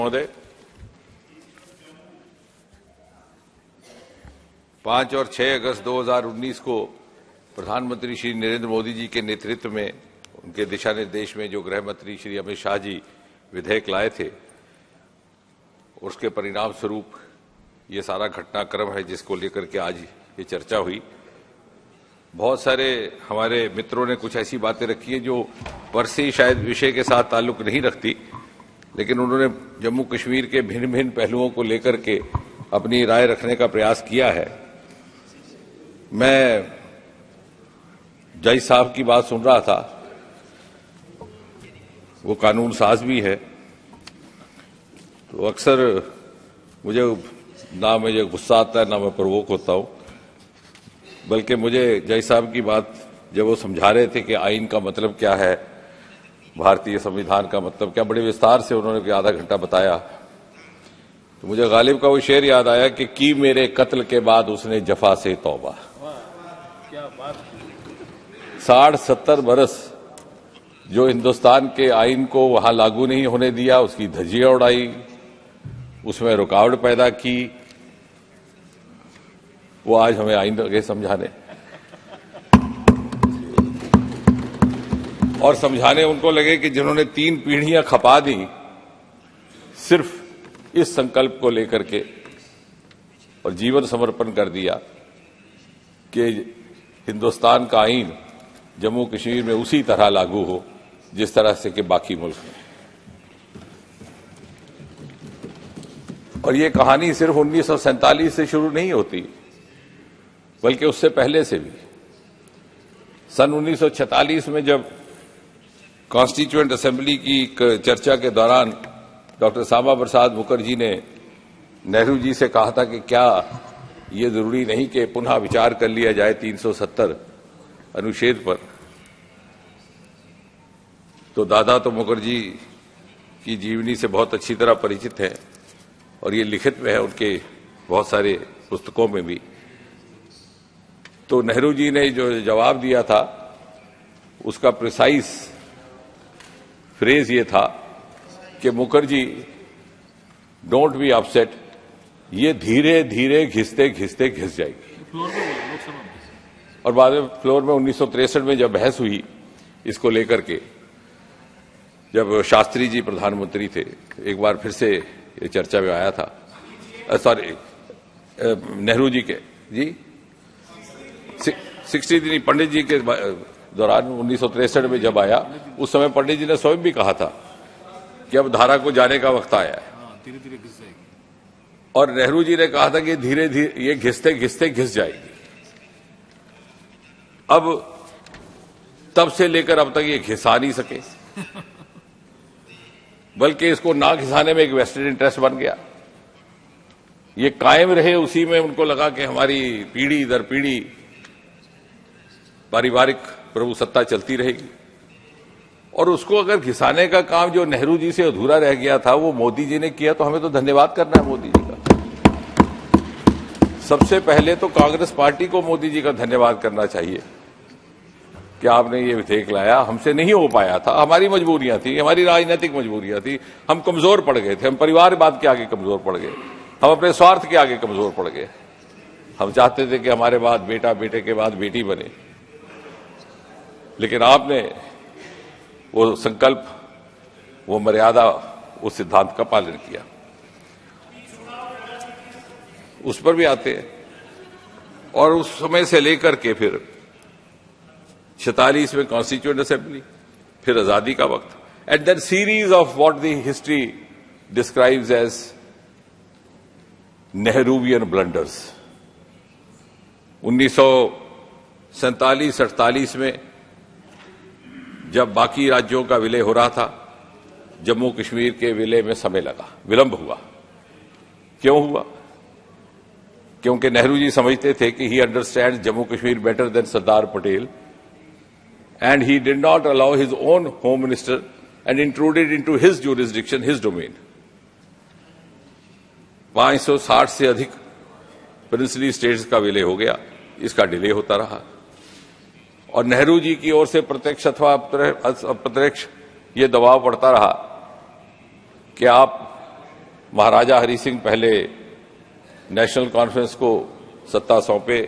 महोदय, 5 और 6 अगस्त 2019 को प्रधानमंत्री श्री नरेंद्र मोदी जी के नेतृत्व में उनके दिशा निर्देश में जो गृह मंत्री श्री अमित शाह जी विधेयक लाए थे, उसके परिणाम स्वरूप ये सारा घटनाक्रम है जिसको लेकर के आज ये चर्चा हुई। बहुत सारे हमारे मित्रों ने कुछ ऐसी बातें रखी हैं जो पर से शायद विषय के साथ ताल्लुक नहीं रखती, लेकिन उन्होंने जम्मू कश्मीर के भिन्न भिन्न पहलुओं को लेकर के अपनी राय रखने का प्रयास किया है। मैं जज साहब की बात सुन रहा था, वो कानून साज भी है, तो अक्सर मुझे ना मुझे गुस्सा आता है ना मैं प्रवोक होता हूं, बल्कि मुझे जज साहब की बात जब वो समझा रहे थे कि आइन का मतलब क्या है, भारतीय संविधान का मतलब क्या, बड़े विस्तार से उन्होंने आधा घंटा बताया, तो मुझे गालिब का वो शेर याद आया कि की मेरे कत्ल के बाद उसने जफा से तौबा। 60-70 बरस जो हिंदुस्तान के आइन को वहां लागू नहीं होने दिया, उसकी धज्जियां उड़ाई, उसमें रुकावट पैदा की, वो आज हमें आइन लगे समझाने और समझाने उनको लगे कि जिन्होंने 3 पीढ़ियां खपा दी सिर्फ इस संकल्प को लेकर के और जीवन समर्पण कर दिया कि हिंदुस्तान का आइन जम्मू कश्मीर में उसी तरह लागू हो जिस तरह से कि बाकी मुल्क में। और ये कहानी सिर्फ 1947 से शुरू नहीं होती, बल्कि उससे पहले से भी। सन 1946 में जब कॉन्स्टिट्यूएंट असेंबली की चर्चा के दौरान डॉक्टर श्यामा प्रसाद मुखर्जी ने नेहरू जी से कहा था कि क्या ये जरूरी नहीं कि पुनः विचार कर लिया जाए 370 अनुच्छेद पर, तो दादा तो मुखर्जी की जीवनी से बहुत अच्छी तरह परिचित है और ये लिखित में है उनके बहुत सारे पुस्तकों में भी। तो नेहरू जी ने जो जवाब दिया था उसका प्रिसाइज फ्रेज ये था कि मुखर्जी डोंट बी अपसेट, ये धीरे धीरे घिसते घिसते घिस जाएगी। और बाद में फ्लोर में 1963 में जब बहस हुई इसको लेकर के, जब शास्त्री जी प्रधानमंत्री थे, एक बार फिर से ये चर्चा में आया था, सॉरी नेहरू जी के जी 60 नहीं, पंडित जी के दौरान 1963 में जब आया, उस समय पंडित जी ने स्वयं भी कहा था कि अब धारा को जाने का वक्त आया है, धीरे धीरे घिस जाएगी। और नेहरू जी ने कहा था कि धीरे धीरे ये घिसते घिसते घिस जाएगी। अब तब से लेकर अब तक ये घिसा नहीं सके, बल्कि इसको ना घिसाने में एक वेस्टेड इंटरेस्ट बन गया। ये कायम रहे उसी में, उनको लगा कि हमारी पीढ़ी दर पीढ़ी पारिवारिक प्रभु सत्ता चलती रहेगी। और उसको अगर घिसाने का काम जो नेहरू जी से अधूरा रह गया था वो मोदी जी ने किया, तो हमें तो धन्यवाद करना है मोदी जी का। सबसे पहले तो कांग्रेस पार्टी को मोदी जी का धन्यवाद करना चाहिए कि आपने ये विधेयक लाया। हमसे नहीं हो पाया था, हमारी मजबूरियां थी, हमारी राजनीतिक मजबूरियां थी, हम कमजोर पड़ गए थे, हम परिवारवाद के आगे कमजोर पड़ गए, हम अपने स्वार्थ के आगे कमजोर पड़ गए। हम चाहते थे कि हमारे बाद बेटा, बेटे के बाद बेटी बने, लेकिन आपने वो संकल्प, वो मर्यादा, उस सिद्धांत का पालन किया। उस पर भी आते हैं। और उस समय से लेकर के फिर 46 में कॉन्स्टिट्यूएंट असेंबली, फिर आजादी का वक्त, and then series of what the history describes as Nehruvian blunders. 1947-48 में जब बाकी राज्यों का विलय हो रहा था, जम्मू कश्मीर के विलय में समय लगा, विलंब हुआ। क्यों हुआ? क्योंकि नेहरू जी समझते थे कि he understands Jammu Kashmir better than Sardar Patel, and he did not allow his own home minister and intruded into his jurisdiction, his domain. 560 से अधिक प्रिंसली स्टेट्स का विलय हो गया, इसका डिले होता रहा। और नेहरू जी की ओर से प्रत्यक्ष अथवा अप्रत्यक्ष ये दबाव पड़ता रहा कि आप महाराजा हरि सिंह पहले नेशनल कॉन्फ्रेंस को सत्ता सौंपे,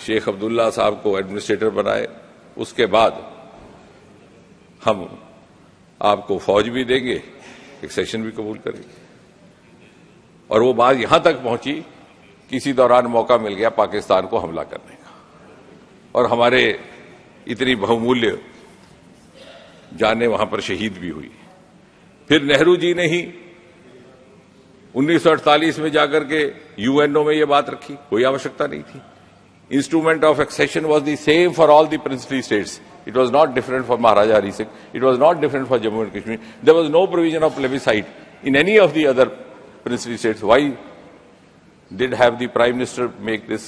शेख अब्दुल्ला साहब को एडमिनिस्ट्रेटर बनाए, उसके बाद हम आपको फौज भी देंगे, एक्सेशन भी कबूल करेंगे। और वो बात यहां तक पहुंची, किसी दौरान मौका मिल गया पाकिस्तान को हमला करने का, और हमारे इतनी बहुमूल्य जानें वहां पर शहीद भी हुई। फिर नेहरू जी ने ही 1948 में जाकर के यूएनओ में ये बात रखी, कोई आवश्यकता नहीं थी। Instrument of accession was the same for all the princely states. It was not different for Maharaja Hari Singh. It was not different for Jammu and Kashmir. There was no provision of plebiscite in any of the other princely states. Why did have the Prime Minister make this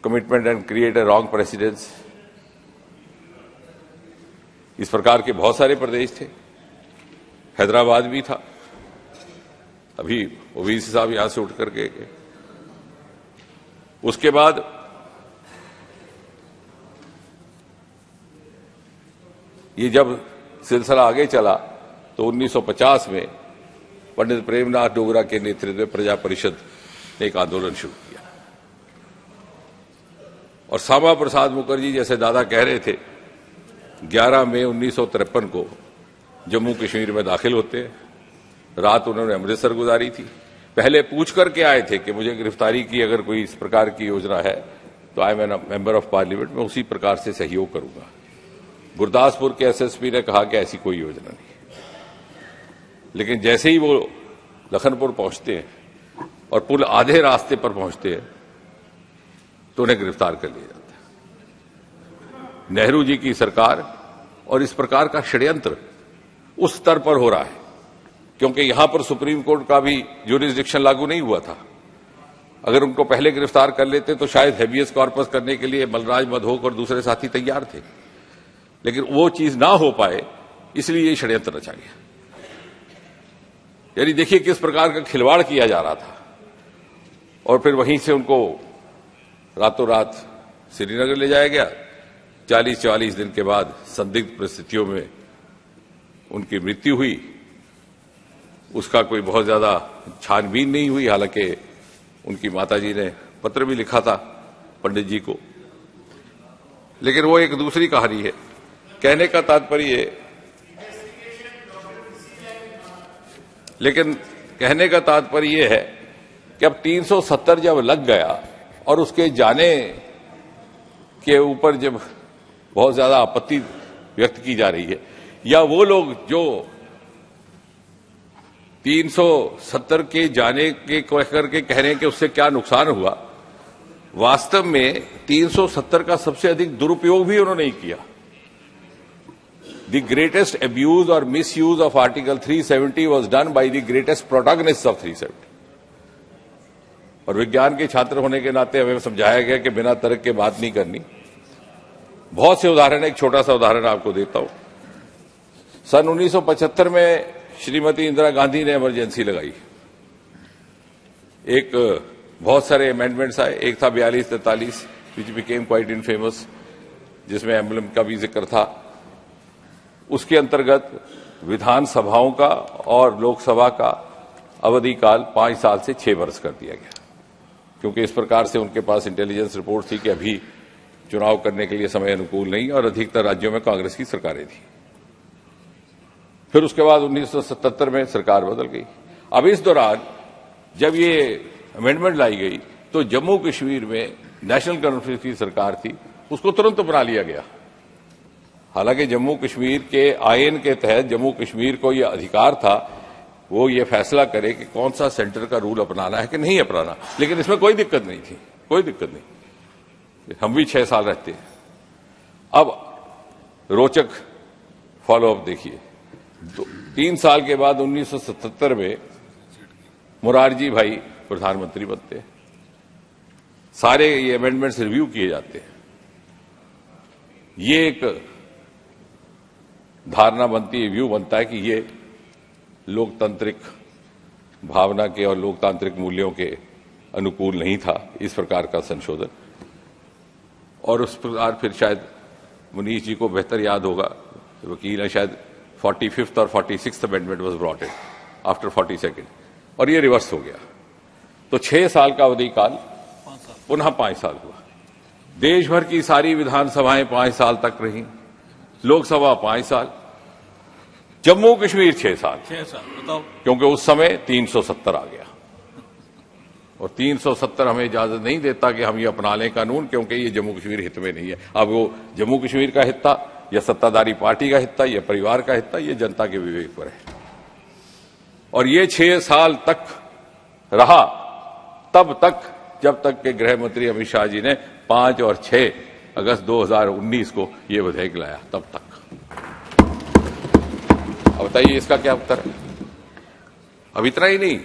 commitment and create a wrong precedence? इस प्रकार के बहुत सारे प्रदेश थे, हैदराबाद भी था, अभी ओवैसी साहब यहां से उठ करके गए। उसके बाद ये जब सिलसिला आगे चला तो 1950 में पंडित प्रेमनाथ डोगरा के नेतृत्व में प्रजा परिषद ने एक आंदोलन शुरू किया, और श्यामा प्रसाद मुखर्जी जैसे दादा कह रहे थे, 11 मई 1953 को जम्मू कश्मीर में दाखिल होते हैं। रात उन्होंने अमृतसर गुजारी थी। पहले पूछ करके आए थे कि मुझे गिरफ्तारी की अगर कोई इस प्रकार की योजना है तो I am member of parliament, मैं उसी प्रकार से सहयोग करूंगा। गुरदासपुर के एसएसपी ने कहा कि ऐसी कोई योजना नहीं, लेकिन जैसे ही वो लखनपुर पहुंचते हैं और पुल आधे रास्ते पर पहुंचते हैं तो उन्हें गिरफ्तार कर लिया जाता है। नेहरू जी की सरकार और इस प्रकार का षड्यंत्र उस स्तर पर हो रहा है, क्योंकि यहां पर सुप्रीम कोर्ट का भी ज्यूरिसडिक्शन लागू नहीं हुआ था। अगर उनको पहले गिरफ्तार कर लेते तो शायद हेबियस कॉर्पस करने के लिए बलराज मधोक और दूसरे साथी तैयार थे, लेकिन वो चीज ना हो पाए, इसलिए ये षड्यंत्र रचा गया। यानी देखिए किस प्रकार का खिलवाड़ किया जा रहा था। और फिर वहीं से उनको रातों रात श्रीनगर ले जाया गया। 40-44 दिन के बाद संदिग्ध परिस्थितियों में उनकी मृत्यु हुई। उसका कोई बहुत ज्यादा छानबीन नहीं हुई, हालांकि उनकी माताजी ने पत्र भी लिखा था पंडित जी को, लेकिन वो एक दूसरी कहानी है। कहने का तात्पर्य, लेकिन कहने का तात्पर्य यह है कि अब 370 जब लग गया और उसके जाने के ऊपर जब बहुत ज्यादा आपत्ति व्यक्त की जा रही है, या वो लोग जो 370 के जाने के करके कह रहे हैं कि उससे क्या नुकसान हुआ, वास्तव में 370 का सबसे अधिक दुरुपयोग भी उन्होंने नहीं किया। The greatest abuse or misuse of Article 370 was done by the greatest protagonists of 370. और विज्ञान के छात्र होने के नाते हमें समझाया गया कि बिना तर्क के बात नहीं करनी। बहुत से उदाहरण, एक छोटा सा उदाहरण आपको देता हूं। सन 1975 में श्रीमती इंदिरा गांधी ने इमरजेंसी लगाई। एक बहुत सारे अमेंडमेंट्स आए। एक था 42-43 विच बिकेम क्वाइट इनफेमस, जिसमें एम्बलम का भी जिक्र था। उसके अंतर्गत विधानसभाओं का और लोकसभा का अवधि काल 5 साल से 6 वर्ष कर दिया गया, क्योंकि इस प्रकार से उनके पास इंटेलिजेंस रिपोर्ट थी कि अभी चुनाव करने के लिए समय अनुकूल नहीं, और अधिकतर राज्यों में कांग्रेस की सरकारें थी। फिर उसके बाद 1977 में सरकार बदल गई। अब इस दौरान जब ये अमेंडमेंट लाई गई तो जम्मू कश्मीर में नेशनल कॉन्फ्रेंस की सरकार थी, उसको तुरंत बना लिया गया। हालांकि जम्मू कश्मीर के आईएन के तहत जम्मू कश्मीर को यह अधिकार था वो ये फैसला करे कि कौन सा सेंटर का रूल अपनाना है कि नहीं अपनाना, लेकिन इसमें कोई दिक्कत नहीं थी, कोई दिक्कत नहीं। हम भी 6 साल रहते हैं। अब रोचक फॉलोअप देखिए। 3 साल के बाद 1977 में मुरारजी भाई प्रधानमंत्री बनते हैं। सारे ये अमेंडमेंट्स रिव्यू किए जाते हैं। ये एक धारणा बनती है, व्यू बनता है कि ये लोकतांत्रिक भावना के और लोकतांत्रिक मूल्यों के अनुकूल नहीं था इस प्रकार का संशोधन। और उस प्रकार फिर शायद मुनीष जी को बेहतर याद होगा, वकील है, शायद 45th और 46th amendment was brought in. After 40 second, और ये रिवर्स हो गया। तो 6 साल का अवधि काल पुनः 5 साल हुआ। देश भर की सारी विधानसभाएं 5 साल तक रही, लोकसभा 5 साल, जम्मू कश्मीर 6 साल। 6 साल बताओ, क्योंकि उस समय 370 आ गया, और 370 हमें इजाजत नहीं देता कि हम ये अपना लें कानून, क्योंकि ये जम्मू कश्मीर हित में नहीं है। अब वो जम्मू कश्मीर का हिस्सा या सत्ताधारी पार्टी का हिस्सा या परिवार का हिस्सा, ये जनता के विवेक पर है। और ये 6 साल तक रहा, तब तक जब तक के गृह मंत्री अमित शाह जी ने 5 और 6 अगस्त 2019 को ये विधेयक लाया, तब तक। अब बताइए इसका क्या उत्तर है? अब इतना ही नहीं,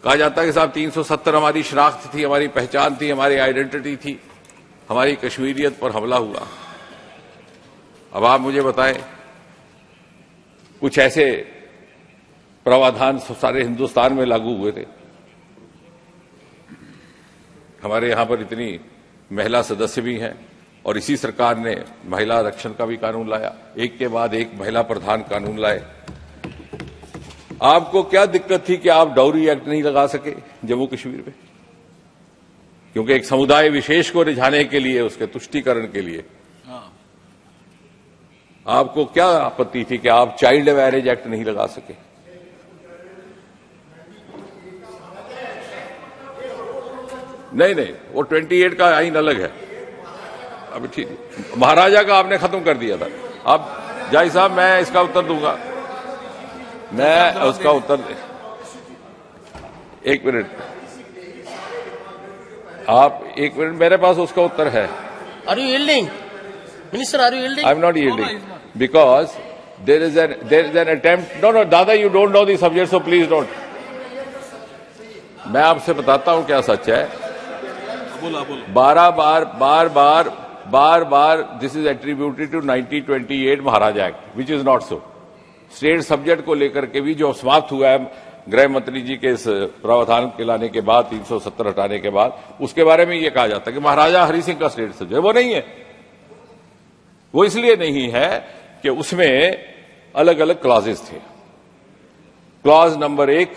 कहा जाता है कि साहब 370 हमारी शनाख्त थी, हमारी पहचान थी, हमारी आइडेंटिटी थी, हमारी कश्मीरियत पर हमला हुआ। अब आप मुझे बताएं, कुछ ऐसे प्रावधान सारे हिंदुस्तान में लागू हुए थे। हमारे यहां पर इतनी महिला सदस्य भी हैं, और इसी सरकार ने महिला आरक्षण का भी कानून लाया, एक के बाद एक महिला प्रधान कानून लाए। आपको क्या दिक्कत थी कि आप डाउरी एक्ट नहीं लगा सके जम्मू कश्मीर में? क्योंकि एक समुदाय विशेष को रिझाने के लिए, उसके तुष्टीकरण के लिए आपको क्या आपत्ति थी कि आप चाइल्ड मैरिज एक्ट नहीं लगा सके? नहीं, वो 28 का आइन अलग है। अभी ठीक, महाराजा का आपने खत्म कर दिया था। अब जाई साहब, मैं इसका उत्तर दूंगा, मैं उसका उत्तर एक मिनट, आप एक मिनट, मेरे पास उसका उत्तर है। Are you yielding minister, are you yielding? I am not yielding because there is an attempt. No दादा, you don't know the subject, so please don't. मैं आपसे बताता हूं क्या सच है। बोला 12 बार this is attributed to 1928 Maharaja act, which is not so. State subject को लेकर के भी जो समाप्त हुआ है गृह मंत्री जी के इस प्रावधान के लाने के बाद, 370 हटाने के बाद, उसके बारे में यह कहा जाता है कि महाराजा हरि सिंह का स्टेट सब्जेक्ट, वो नहीं है। वो इसलिए नहीं है कि उसमें अलग अलग क्लॉजेस थे। क्लॉज नंबर 1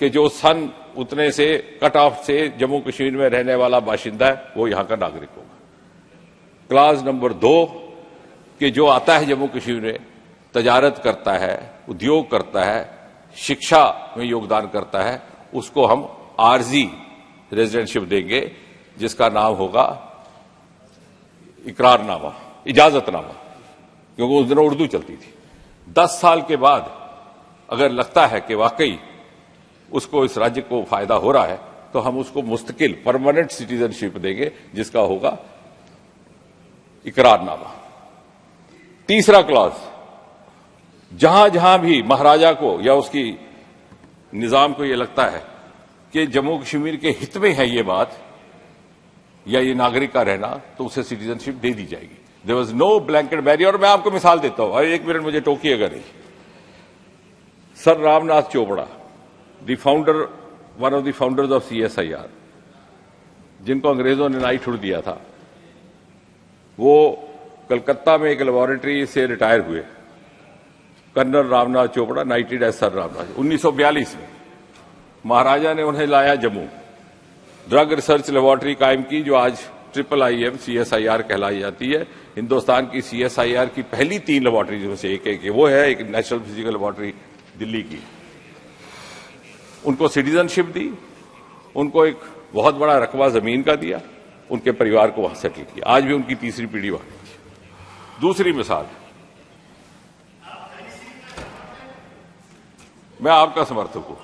कि जो सन उतने से कट ऑफ से जम्मू कश्मीर में रहने वाला बाशिंदा है, वो यहां का नागरिक होगा। क्लॉज नंबर 2 कि जो आता है जम्मू कश्मीर में, तजारत करता है, उद्योग करता है, शिक्षा में योगदान करता है, उसको हम आरजी रेजिडेंटशिप देंगे, जिसका नाम होगा इकरारनामा, इजाजतनामा, क्योंकि उस दिन उर्दू चलती थी। 10 साल के बाद अगर लगता है कि वाकई उसको इस राज्य को फायदा हो रहा है, तो हम उसको मुस्तकिल परमानेंट सिटीजनशिप देंगे, जिसका होगा इकरारनामा। तीसरा क्लॉज, जहां जहां भी महाराजा को या उसकी निजाम को यह लगता है कि जम्मू कश्मीर के हित में है ये बात या ये नागरिक का रहना, तो उसे सिटीजनशिप दे दी जाएगी। There was no blanket barrier. और मैं आपको मिसाल देता हूं, और 1 मिनट मुझे टोकिएगा नहीं। Sir Ramnath Chopra, the founder, one of the founders of CSIR, जिनको अंग्रेजों ने नाइटहुड दिया था, वो कलकत्ता में एक लेबोरेटरी से रिटायर हुए। Colonel Ramnath Chopra, knighted as sir Ramnath. 1942 में महाराजा ने उन्हें लाया जम्मू, ड्रग रिसर्च लेबोरेटरी कायम की, जो आज IIIM CSIR कहलाई जाती है। हिंदुस्तान की CSIR की पहली 3 लेबोरेटरीज में से एक वो है, एक नेशनल फिजिकल लेबोरेटरी दिल्ली की। उनको सिटीजनशिप दी, उनको एक बहुत बड़ा रकबा जमीन का दिया, उनके परिवार को वहां सेटल किया। आज भी उनकी तीसरी पीढ़ी वहां है। दूसरी मिसाल, मैं आपका समर्थक हूं।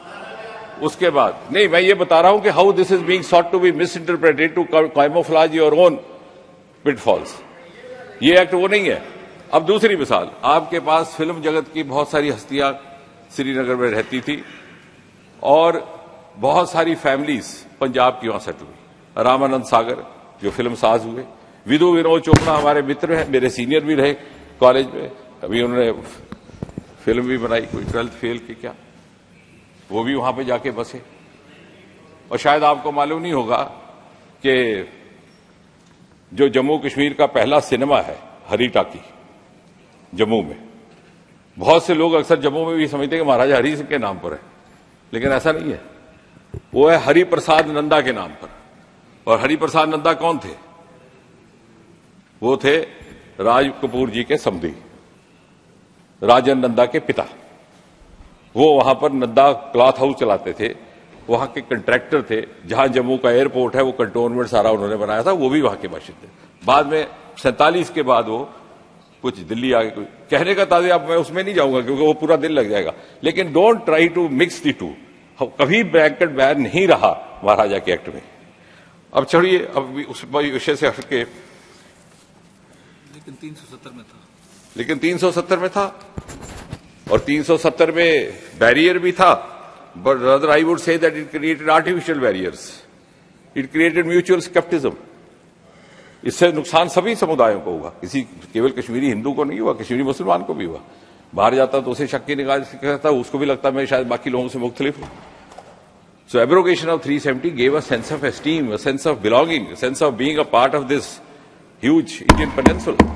उसके बाद नहीं, मैं ये बता रहा हूं कि how this is being sought to be misinterpreted to camouflage your own pitfalls. ये एक्ट वो नहीं है। अब दूसरी मिसाल, आपके पास फिल्म जगत की बहुत सारी हस्तियां श्रीनगर में रहती थी, और बहुत सारी फैमिलीज पंजाब की वहां सेटल हुई। रामानंद सागर जो फिल्म साज हुए, विदु विनोद चोपड़ा हमारे मित्र हैं, मेरे सीनियर भी रहे कॉलेज में, अभी उन्होंने फिल्म भी बनाई, कोई 12th फेल की क्या, वो भी वहां पे जाके बसे। और शायद आपको मालूम नहीं होगा कि जो जम्मू कश्मीर का पहला सिनेमा है, हरी टाकी, जम्मू में, बहुत से लोग अक्सर जम्मू में भी समझते हैं कि महाराजा हरि सिंह के नाम पर है, लेकिन ऐसा नहीं है। वो है हरिप्रसाद नंदा के नाम पर। और हरिप्रसाद नंदा कौन थे? वो थे राज कपूर जी के समधी, राजन नंदा के पिता। वो वहां पर नंदा क्लॉथ हाउस चलाते थे, वहां के कंट्रैक्टर थे। जहां जम्मू का एयरपोर्ट है वो कंटोनमेंट सारा उन्होंने बनाया था, वो भी वहां के बाशिंदे थे। बाद में 47 के बाद वो कुछ दिल्ली आ गए। कहने का ताज़े, अब मैं उसमें नहीं जाऊंगा क्योंकि वो पूरा दिन लग जाएगा, लेकिन don't try to mix the two. कभी ब्रैकेट बैन नहीं रहा महाराजा के एक्ट में। अब चढ़िए, अब उस विषय से हटके, लेकिन 370 में था। लेकिन 370 में था, और 370 में बैरियर भी था, but rather I would say that it created artificial barriers, it created mutual scepticism. इससे नुकसान सभी समुदायों को होगा, किसी केवल कश्मीरी हिंदू को नहीं हुआ, कश्मीरी मुसलमान को भी हुआ। बाहर जाता तो उसे शक की निगाह से कहता, उसको भी लगता मैं शायद बाकी लोगों से मुख्तलिफ हूं। So abrogation of 370 gave a sense of esteem, a sense of belonging, a sense of being a part of this huge Indian peninsula.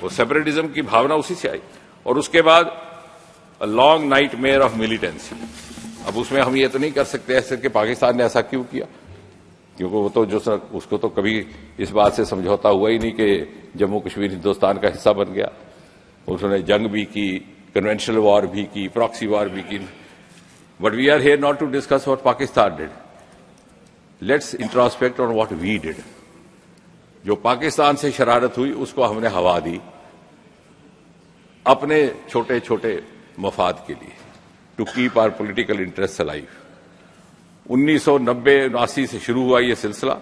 वो सेपरेटिज्म की भावना उसी से आई। और उसके बाद a long nightmare of militancy. अब उसमें हम ये तो नहीं कर सकते ऐसे कि पाकिस्तान ने ऐसा क्यों किया, क्योंकि वो तो जो उसको तो कभी इस बात से समझौता हुआ ही नहीं कि जम्मू कश्मीर हिंदुस्तान का हिस्सा बन गया। उसने जंग भी की, कन्वेंशनल वॉर भी की, प्रॉक्सी वॉर भी की। But we are here not to discuss what Pakistan did. Let's introspect on what we did. जो पाकिस्तान से शरारत हुई उसको हमने हवा दी अपने छोटे छोटे मफाद के लिए, to keep our political interest alive. 1990-79 से शुरू हुआ ये सिलसिला,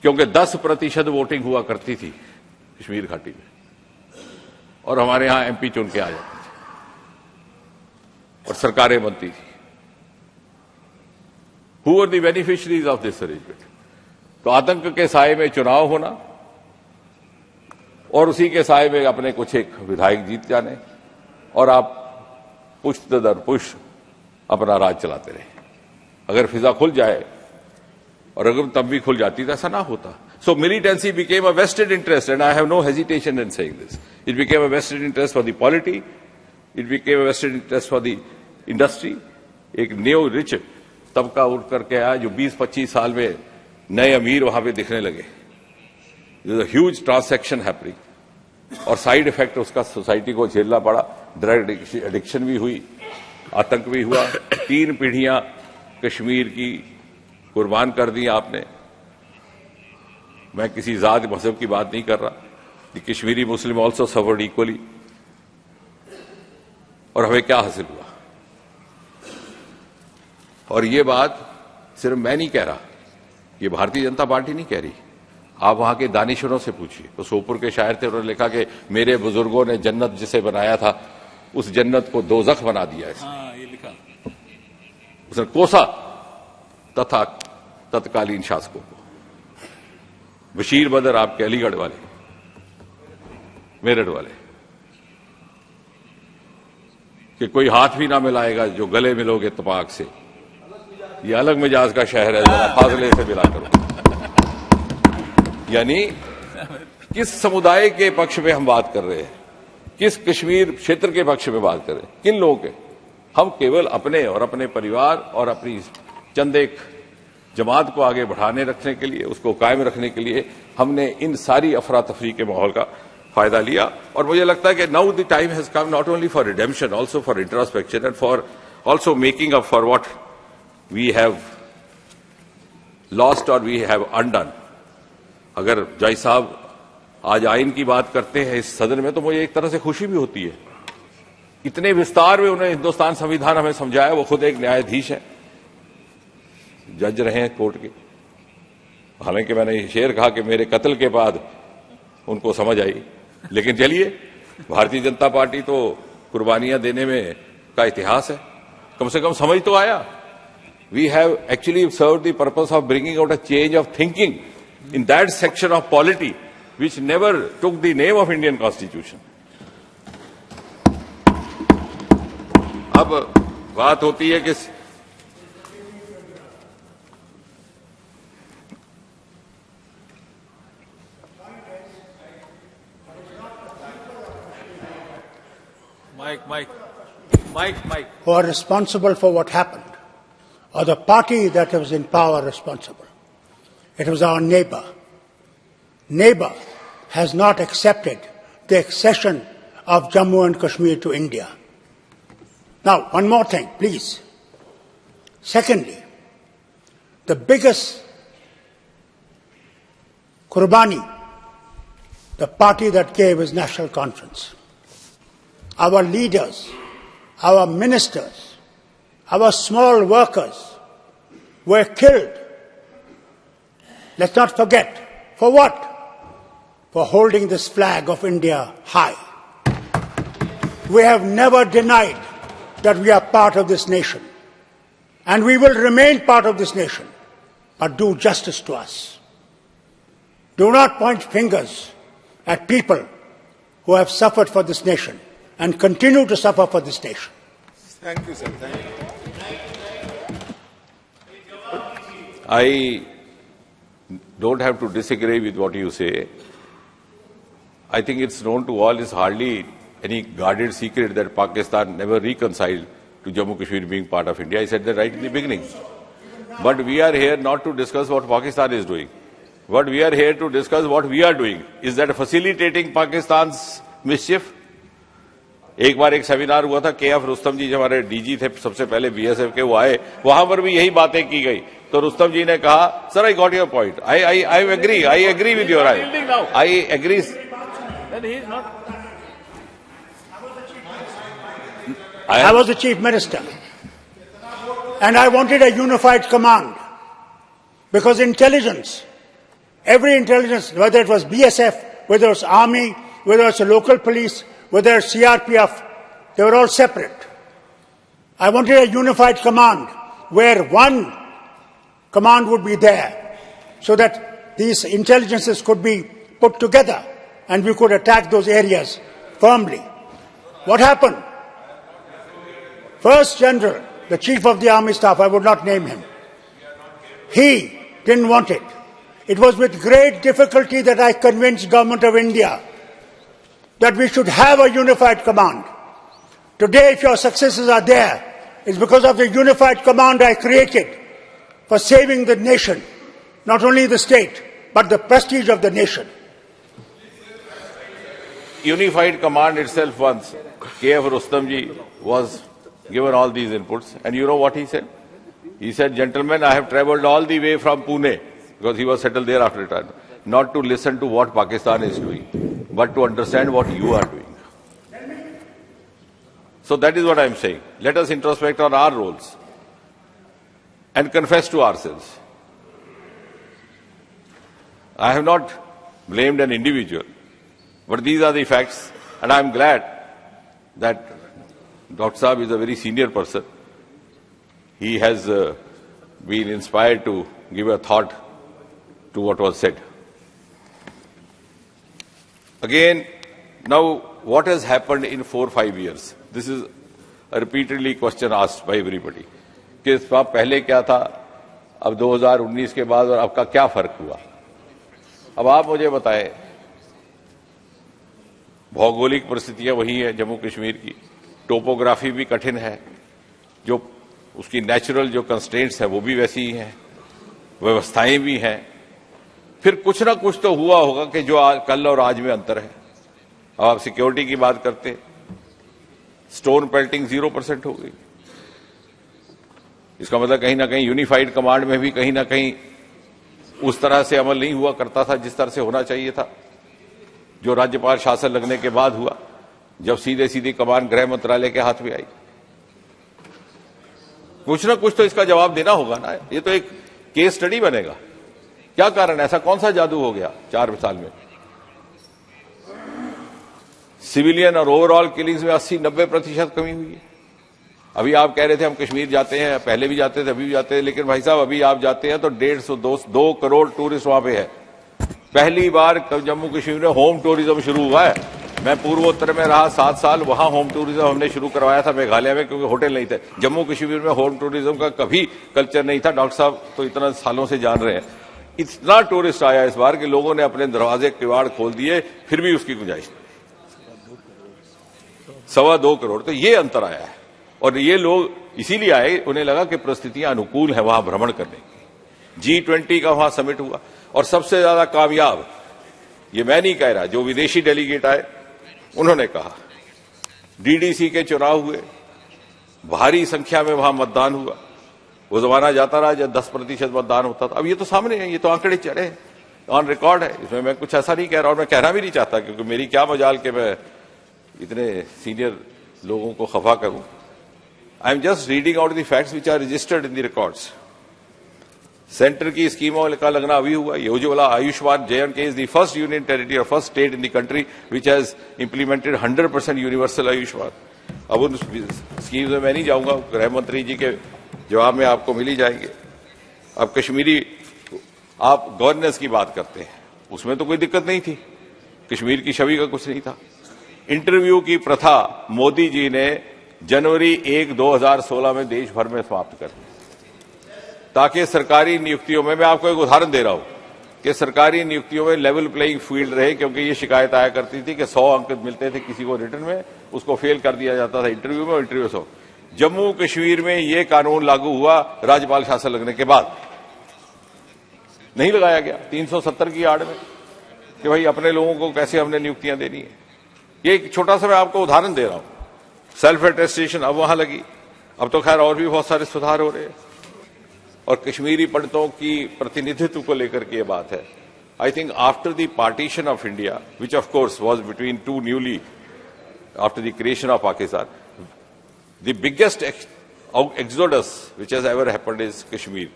क्योंकि 10% वोटिंग हुआ करती थी कश्मीर घाटी में, और हमारे यहां एमपी चुन के आ जाते थे और सरकारें बनती थी। Who are the beneficiaries of this arrangement? तो आतंक के साए में चुनाव होना और उसी के साए में अपने कुछ एक विधायक जीत जाने, और आप पुष्ट दर पुष्ट अपना राज चलाते रहे। अगर फिजा खुल जाए, और अगर तब भी खुल जाती तो ऐसा ना होता। So militancy became a vested interest, and I have no hesitation in saying this. It became a vested interest for the polity, it became a vested interest for the industry. एक न्यू रिच तबका उठ करके आया जो 20-25 साल में नए अमीर वहां पे दिखने लगे। ह्यूज ट्रांसैक्शन हैपनिंग, और साइड इफेक्ट उसका सोसाइटी को झेलना पड़ा। ड्रग एडिक्शन भी हुई, आतंक भी हुआ। 3 पीढ़ियां कश्मीर की कुर्बान कर दी आपने। मैं किसी जात मजहब की बात नहीं कर रहा, कि कश्मीरी मुस्लिम ऑल्सो सफर्ड इक्वली। और हमें क्या हासिल हुआ? और ये बात सिर्फ मैं नहीं कह रहा, ये भारतीय जनता पार्टी नहीं कह रही। आप वहां के दानिशरों से पूछिए। तो सोपुर के शायर थे, उन्होंने लिखा कि मेरे बुजुर्गों ने जन्नत जिसे बनाया था उस जन्नत को दोजख बना दिया। ये लिखा उसने कोसा तथा तत्कालीन शासकों को। बशीर बदर आपके अलीगढ़ वाले, मेरठ वाले, कि कोई हाथ भी ना मिलाएगा जो गले मिलोगे इत्तेफाक से। ये अलग मिजाज का शहर है, जरा फासले से मिला करो। यानी किस समुदाय के पक्ष में हम बात कर रहे हैं, किस कश्मीर क्षेत्र के पक्ष में बात कर रहे हैं, किन लोगों के? हम केवल अपने और अपने परिवार और अपनी चंद एक जमात को आगे बढ़ाने रखने के लिए, उसको कायम रखने के लिए हमने इन सारी अफरा तफरी के माहौल का फायदा लिया। और मुझे लगता है कि now the time has come not only for redemption, also for introspection and for also making up for what we have lost और वी हैव अनडन। अगर जय साहब आज आइन की बात करते हैं इस सदन में, तो मुझे एक तरह से खुशी भी होती है। इतने विस्तार में उन्हें हिंदुस्तान संविधान हमें समझाया। वो खुद एक न्यायाधीश है, जज रहे हैं कोर्ट के। हालांकि मैंने शेर कहा कि मेरे कत्ल के बाद उनको समझ आई, लेकिन चलिए, भारतीय जनता पार्टी तो कुर्बानियां देने में का इतिहास है, कम से कम समझ तो आया। We have actually served the purpose of bringing out a change of thinking in that section of polity which never took the name of Indian Constitution. अब बात होती है कि who are responsible for what happened, or the party that was in power responsible. It was our neighbor. Neighbor has not accepted the accession of Jammu and Kashmir to India. Now, one more thing, please. Secondly, the biggest Qurbani, the party that gave is National Conference. Our leaders, our ministers, our small workers were killed. Let's not forget. For what? For holding this flag of India high. We have never denied that we are part of this nation. And we will remain part of this nation. But do justice to us. Do not point fingers at people who have suffered for this nation and continue to suffer for this nation. Thank you, sir. Thank you. I don't have to disagree with what you say. I think it's known to all, it's hardly any guarded secret that Pakistan never reconciled to Jammu Kashmir being part of India. I said that right in the beginning. But we are here not to discuss what Pakistan is doing. But we are here to discuss what we are doing. Is that facilitating Pakistan's mischief? एक बार एक seminar हुआ था, के F Rustam जी जो हमारे DG थे सबसे पहले बीएसएफ के, वो आए, वहां पर भी यही बातें की गई. तो रुस्तम जी ने कहा, sir I got your point, I agree with your, I agree. I was the chief minister and I wanted a unified command because intelligence, every intelligence, whether it was BSF, whether it was army, whether it was the local police, whether it's CRPF, they were all separate. I wanted a unified command where one command would be there so that these intelligences could be put together and we could attack those areas firmly. What happened? First General, the Chief of the Army Staff, I would not name him, he didn't want it. It was with great difficulty that I convinced Government of India that we should have a unified command. Today, if your successes are there, it's because of the unified command I created for saving the nation, not only the state, but the prestige of the nation. Unified command itself once, K.F. Rustamji was given all these inputs, and you know what he said? He said, gentlemen, I have travelled all the way from Pune, because he was settled there after retirement, not to listen to what Pakistan is doing, but to understand what you are doing. So that is what I am saying. Let us introspect on our roles and confess to ourselves. I have not blamed an individual, but these are the facts, and I am glad that Dr. Saab is a very senior person. He has been inspired to give a thought to what was said. Again, now what has happened in 4 or 5 years? This is a repeatedly question asked by everybody. कि इस बार पहले क्या था, अब 2019 के बाद और अब का क्या फर्क हुआ? अब आप मुझे बताएं, भौगोलिक परिस्थितियां वही है जम्मू कश्मीर की, टोपोग्राफी भी कठिन है, जो उसकी नेचुरल जो कंस्ट्रेंट्स है वो भी वैसी ही हैं, व्यवस्थाएं भी हैं, फिर कुछ ना कुछ तो हुआ होगा कि जो कल और आज में अंतर है. अब आप सिक्योरिटी की बात करते, स्टोन पेल्टिंग 0% हो गई. इसका मतलब कहीं ना कहीं यूनिफाइड कमांड में भी कहीं ना कहीं उस तरह से अमल नहीं हुआ करता था जिस तरह से होना चाहिए था, जो राज्यपाल शासन लगने के बाद हुआ, जब सीधे सीधे कमान गृह मंत्रालय के हाथ में आई. कुछ ना कुछ तो इसका जवाब देना होगा ना. ये तो एक केस स्टडी बनेगा. क्या कारण, ऐसा कौन सा जादू हो गया 4 साल में? सिविलियन और ओवरऑल किलिंग्स में 80-90% कमी हुई है. अभी आप कह रहे थे हम कश्मीर जाते हैं, पहले भी जाते थे, अभी भी जाते हैं, लेकिन भाई साहब अभी आप जाते हैं तो 150-2 करोड़ टूरिस्ट वहां पे है. पहली बार जम्मू कश्मीर में होम टूरिज्म शुरू हुआ है. मैं पूर्वोत्तर में रहा 7 साल, वहां होम टूरिज्म हमने शुरू करवाया था मेघालय में, क्योंकि होटल नहीं थे. जम्मू कश्मीर में होम टूरिज्म का कभी कल्चर नहीं था. डॉक्टर साहब तो इतना सालों से जान रहे हैं. इतना टूरिस्ट आया इस बार कि लोगों ने अपने दरवाजे किवाड़ खोल दिए, फिर भी उसकी गुंजाइश 2.25 करोड़. तो ये अंतर आया है. और ये लोग इसीलिए आए, उन्हें लगा कि परिस्थितियां अनुकूल है वहां भ्रमण करने की। G20 का वहां समिट हुआ और सबसे ज्यादा कामयाब, ये मैं नहीं कह रहा, जो विदेशी डेलीगेट आए उन्होंने कहा, डीडीसी के चुनाव हुए, भारी संख्या में वहां मतदान हुआ। वो जमाना जाता रहा जब 10% मतदान होता था। अब ये तो सामने है, ये तो आंकड़े चढ़े हैं, ऑन रिकॉर्ड है। इसमें मैं कुछ ऐसा नहीं कह रहा और मैं कहना भी नहीं चाहता, क्योंकि मेरी क्या मजाल कि मैं इतने सीनियर लोगों को खफा करूं। I am just reading out the facts which are registered in the records. Centre की स्कीमों का लगना अभी हुआ, ये Ujjwala, Ayushman. J&K is the first union territory और first state in the country which has implemented 100% universal Ayushman. अब उन स्कीम्स में मैं नहीं जाऊंगा, गृह मंत्री जी के जवाब में आपको मिल ही जाएंगे। अब कश्मीरी आप गवर्नेंस की बात करते हैं, उसमें तो कोई दिक्कत नहीं थी, कश्मीर की छवि का कुछ नहीं था। इंटरव्यू की प्रथा मोदी जी ने जनवरी 1, 2016 में देश भर में समाप्त कर दी, ताकि सरकारी नियुक्तियों में, मैं आपको एक उदाहरण दे रहा हूं कि सरकारी नियुक्तियों में लेवल प्लेइंग फील्ड रहे, क्योंकि ये शिकायत आया करती थी कि 100 अंक मिलते थे किसी को रिटर्न में, उसको फेल कर दिया जाता था इंटरव्यू में, इंटरव्यू 100। जम्मू कश्मीर में ये कानून लागू हुआ राज्यपाल शासन लगने के बाद, नहीं लगाया गया 370 की आड़ में कि भाई अपने लोगों को कैसे हमने नियुक्तियां देनी है। ये एक छोटा सा मैं आपको उदाहरण दे रहा हूं। सेल्फ अटेस्टेशन अब वहां लगी, अब तो खैर और भी बहुत सारे सुधार हो रहे हैं। और कश्मीरी पंडितों की प्रतिनिधित्व को लेकर के ये बात है। I think after the partition of India, which of course was between two newly after the creation of Pakistan, the biggest exodus which has ever happened is Kashmir,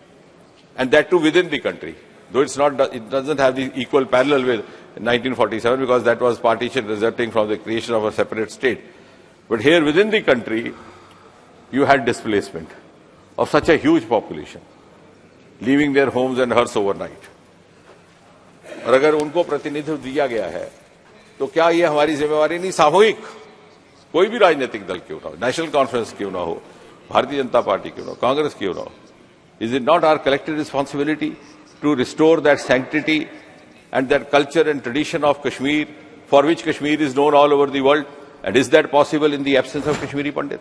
and that too within the country, though it doesn't have the equal parallel with 1947 because that was partition resulting from the creation of a separate state. But here within the country, you had displacement of such a huge population, leaving their homes and hearths overnight. और अगर उनको प्रतिनिधित्व दिया गया है, तो क्या ये हमारी जिम्मेवारी नहीं, सामूहिक, कोई भी राजनीतिक दल क्यों ना हो, नेशनल कॉन्फ्रेंस क्यों ना हो, भारतीय जनता पार्टी क्यों ना हो, कांग्रेस क्यों ना हो, is it not our collective responsibility to restore that sanctity and that culture and tradition of Kashmir, for which Kashmir is known all over the world? And is that possible in the absence of Kashmiri Pandit?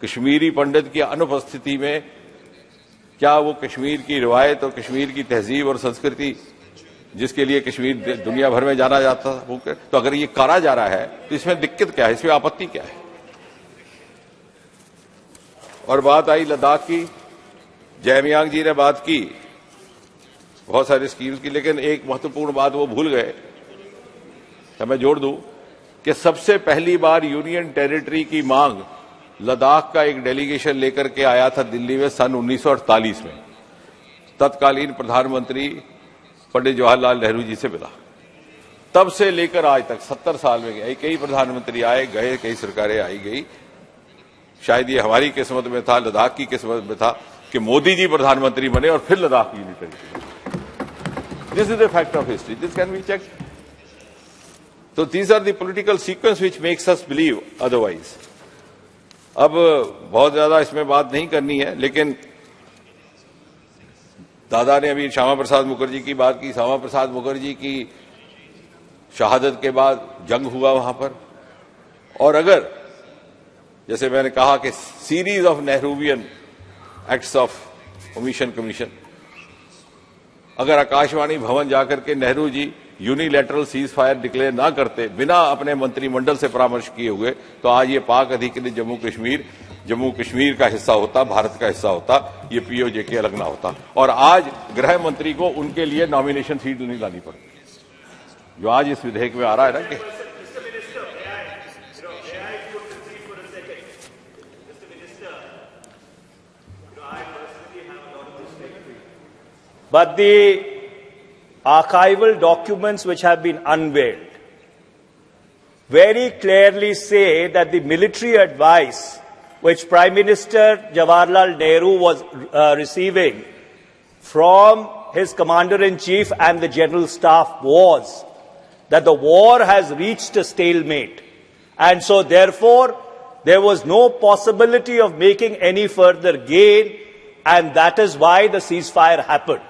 Kashmiri पंडित की अनुपस्थिति में क्या वो कश्मीर की रिवायत और कश्मीर की तहजीब और संस्कृति, जिसके लिए कश्मीर दुनिया भर में जाना जाता है, तो अगर ये करा जा रहा है तो इसमें दिक्कत क्या है, इसमें आपत्ति क्या है? और बात आई लद्दाख की, जयमियांग जी ने बात की बहुत सारी स्कीम्स की, लेकिन एक महत्वपूर्ण बात वो भूल गए, तो मैं जोड़ दूं कि सबसे पहली बार यूनियन टेरिटरी की मांग लद्दाख का एक डेलीगेशन लेकर के आया था दिल्ली में सन 1948 में। तत्कालीन प्रधानमंत्री पंडित जवाहरलाल नेहरू जी से मिला। तब से लेकर आज तक 70 साल में गए, कई प्रधानमंत्री आए गए, कई सरकारें आई गई। शायद ये हमारी किस्मत में था, लद्दाख की किस्मत में था कि मोदी जी प्रधानमंत्री बने और फिर लद्दाख की unit. This is the fact of history, this can be checked. तो these are the political sequence which makes us believe otherwise. अब बहुत ज्यादा इसमें बात नहीं करनी है, लेकिन दादा ने अभी श्यामा प्रसाद मुखर्जी की बात की। श्यामा प्रसाद मुखर्जी की शहादत के बाद जंग हुआ वहां पर, और अगर जैसे मैंने कहा कि series of Nehruvian acts of omission commission, अगर आकाशवाणी भवन जाकर के Nehru ji unilateral cease fire declare ना करते, बिना अपने मंत्रिमंडल से परामर्श किए हुए, तो आज ये पाक अधिकृत जम्मू कश्मीर का हिस्सा होता, भारत का हिस्सा होता, ये पीओजे के अलग ना होता। और आज गृह मंत्री को उनके लिए नॉमिनेशन सीट नहीं लानी पड़ती, जो आज इस विधेयक में आ रहा है ना कि but the archival documents which have been unveiled very clearly say that the military advice which Prime Minister Jawaharlal Nehru was receiving from his Commander-in-Chief and the General Staff was that the war has reached a stalemate, and so therefore there was no possibility of making any further gain, and that is why the ceasefire happened.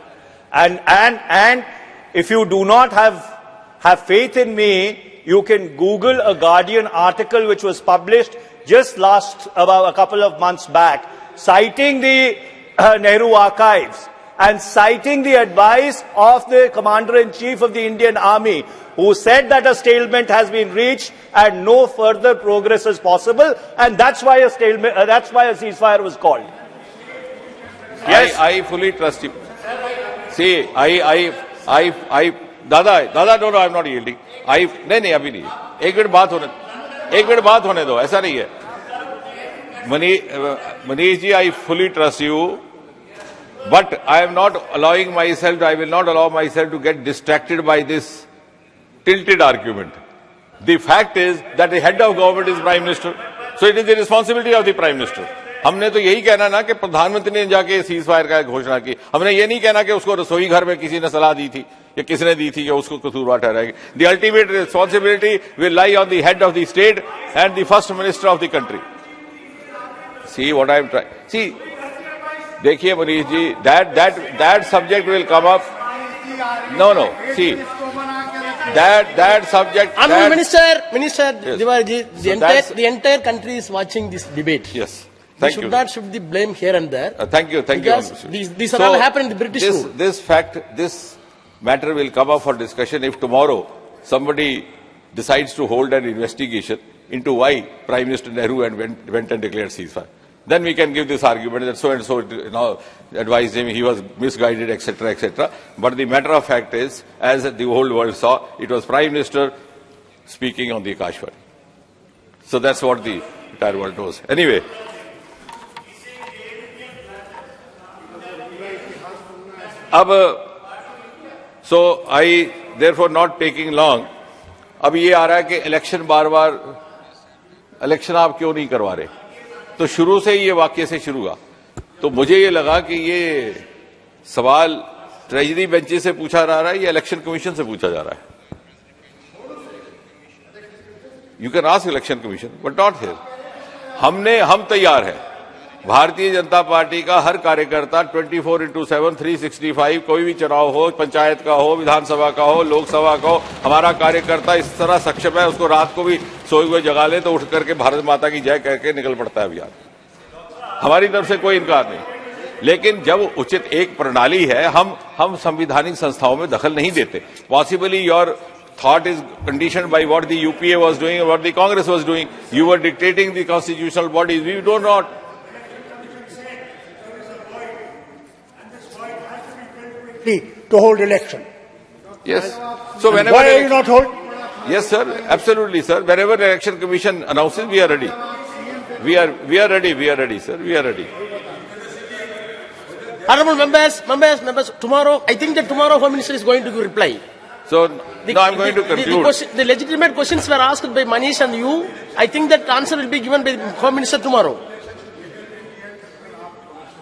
And if you do not have faith in me, you can Google a Guardian article which was published just about a couple of months back, citing the Nehru Archives and citing the advice of the Commander-in-Chief of the Indian Army, who said that a stalemate has been reached and no further progress is possible, and that's why a stalemate, that's why a ceasefire was called. Yes, I fully trust you. See, Dada, no, I'm not yielding. नहीं अभी नहीं. एक minute बात होने दो. ऐसा नहीं है. Manish ji, I fully trust you, but I am not allowing myself. I will not allow myself to get distracted by this tilted argument. The fact is that the head of government is Prime Minister, so it is the responsibility of the Prime Minister. हमने तो यही कहना ना कि प्रधानमंत्री ने जाके cease fire का घोषणा की. हमने ये नहीं कहना कि उसको रसोई घर में किसी ने सलाह दी थी या किसने दी थी कि उसको कसूरवार ठहराएगी. The ultimate responsibility will lie on the head of the state and the first minister of the country. See what I am trying. See, देखिए Manish ji, that subject will come up. No. See, that subject. Honourable Minister Yes. Tiwari ji, the entire country is watching this debate. Yes. We Thank should you. not shift the blame here and there. Thank you. Because Honourable these are all happened in the British rule. This matter will come up for discussion if tomorrow somebody decides to hold an investigation into why Prime Minister Nehru went and declared ceasefire. Then we can give this argument that so and so advised him, he was misguided, etc., etc. But the matter of fact is, as the whole world saw, it was Prime Minister speaking on the Akashvani. So that's what the entire world knows. Anyway. So I, therefore, not taking long. अब ये आ रहा है कि election बार-बार election आप क्यों नहीं करवा रहे? तो शुरू से ही ये वाक्य से शुरू हुआ. तो मुझे ये लगा कि ये सवाल ट्रेजरी बेंचेस से पूछा जा रहा है या इलेक्शन कमीशन से पूछा जा रहा है. You can ask election commission but not here. हम तैयार हैं. भारतीय जनता पार्टी का हर कार्यकर्ता 24/7 365 कोई भी चुनाव हो, पंचायत का हो, विधानसभा का हो, लोकसभा का हो, हमारा कार्यकर्ता इस तरह सक्षम है, उसको रात को भी सोए हुए जगा ले तो उठ करके भारत माता की जय कह के निकल पड़ता है अभियान. हमारी तरफ से कोई इनकार नहीं. लेकिन जब उचित एक प्रणाली है, हम संवैधानिक संस्थाओं में दखल नहीं देते. Possibly your thought is conditioned by what the UPA was doing or what the Congress was doing. You were dictating the constitutional bodies. We do not. To hold election. Yes. So whenever Why are you not hold? Yes, sir. Absolutely, sir. Whenever the election commission announces, we are ready. We are ready, sir. We are ready. Honourable members, tomorrow, I think that tomorrow Home Minister is going to reply. So, now I'm going to conclude. The legitimate questions were asked by Manish and you. I think that answer will be given by the Home Minister tomorrow.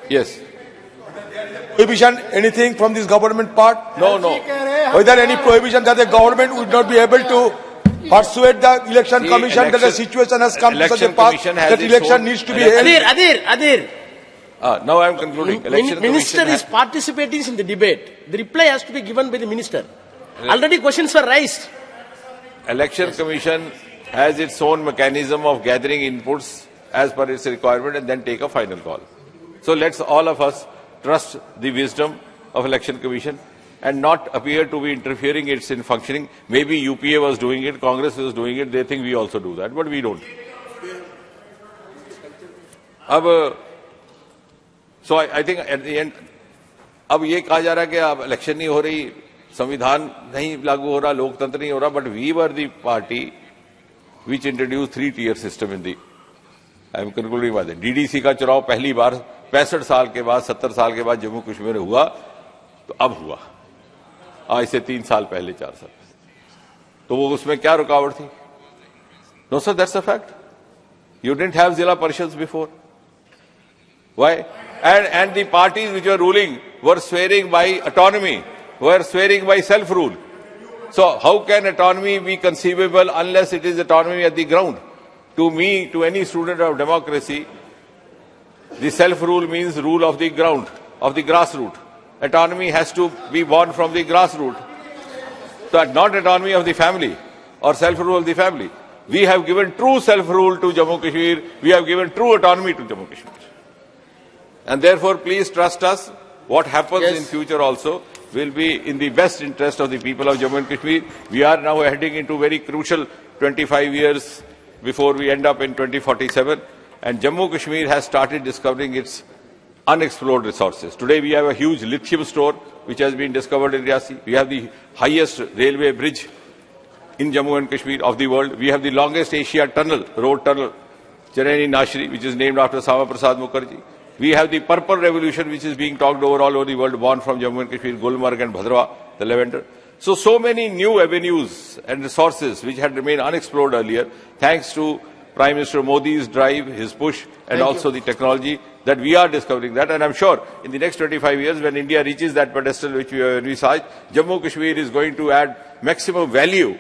Yes. Prohibition, anything from this government part? No. Whether any prohibition that the government would not be able to persuade the election commission that the situation has come to such a pass that election needs to be held? Adir. Now I'm concluding. Election Minister commission is participating in the debate. The reply has to be given by the Minister. Already questions were raised. Election Commission has its own mechanism of gathering inputs as per its requirement and then take a final call. So let's all of us trust the wisdom of Election Commission and not appear to be interfering in functioning. Maybe UPA was doing it, Congress was doing it, they think we also do that, but we don't. So I think at the end, अब ये कहा जा रहा है कि अब election नहीं हो रही, संविधान नहीं लागू हो रहा, लोकतंत्र नहीं हो रहा, but we were the party which introduced 3-tier system in the, I am concluding by that. DDC का चुनाव पहली बार 65 साल के बाद, 70 साल के बाद जम्मू कश्मीर में हुआ, तो अब हुआ. आज से 3 साल पहले, 4 साल. तो वो उसमें क्या रुकावट थी? No sir, that's a fact. You didn't have Zilla Parishads before. Why? And the parties which were ruling were swearing by autonomy, were swearing by self-rule. So how can autonomy be conceivable unless it is autonomy at the ground? To me, to any student of democracy, the self-rule means rule of the ground, of the grassroots. Autonomy has to be born from the grassroots. So not autonomy of the family or self-rule of the family. We have given true self-rule to Jammu Kashmir. We have given true autonomy to Jammu Kashmir. And therefore, please trust us. What happens Yes. in future also will be in the best interest of the people of Jammu and Kashmir. We are now heading into very crucial 25 years before we end up in 2047. And Jammu Kashmir has started discovering its unexplored resources. Today we have a huge lithium store which has been discovered in Riyasi. We have the highest railway bridge in Jammu and Kashmir of the world. We have the longest Asia tunnel, road tunnel, Chennai Nashri, which is named after Sama Prasad Mukherjee. We have the Purple Revolution, which is being talked over all over the world, born from Jammu and Kashmir, Gulmarg and Bhadrawa, the lavender. So many new avenues and resources which had remained unexplored earlier, thanks to Prime Minister Modi's drive, his push, and also the technology that we are discovering that. And I'm sure in the next 25 years, when India reaches that pedestal which we have envisaged, Jammu Kashmir is going to add maximum value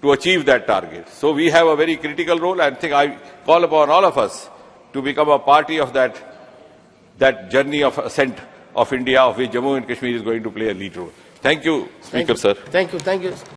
to achieve that target. So we have a very critical role. I think I call upon all of us to become a party of that journey of ascent of India, of which Jammu and Kashmir is going to play a lead role. Thank you, Speaker, sir. Thank you.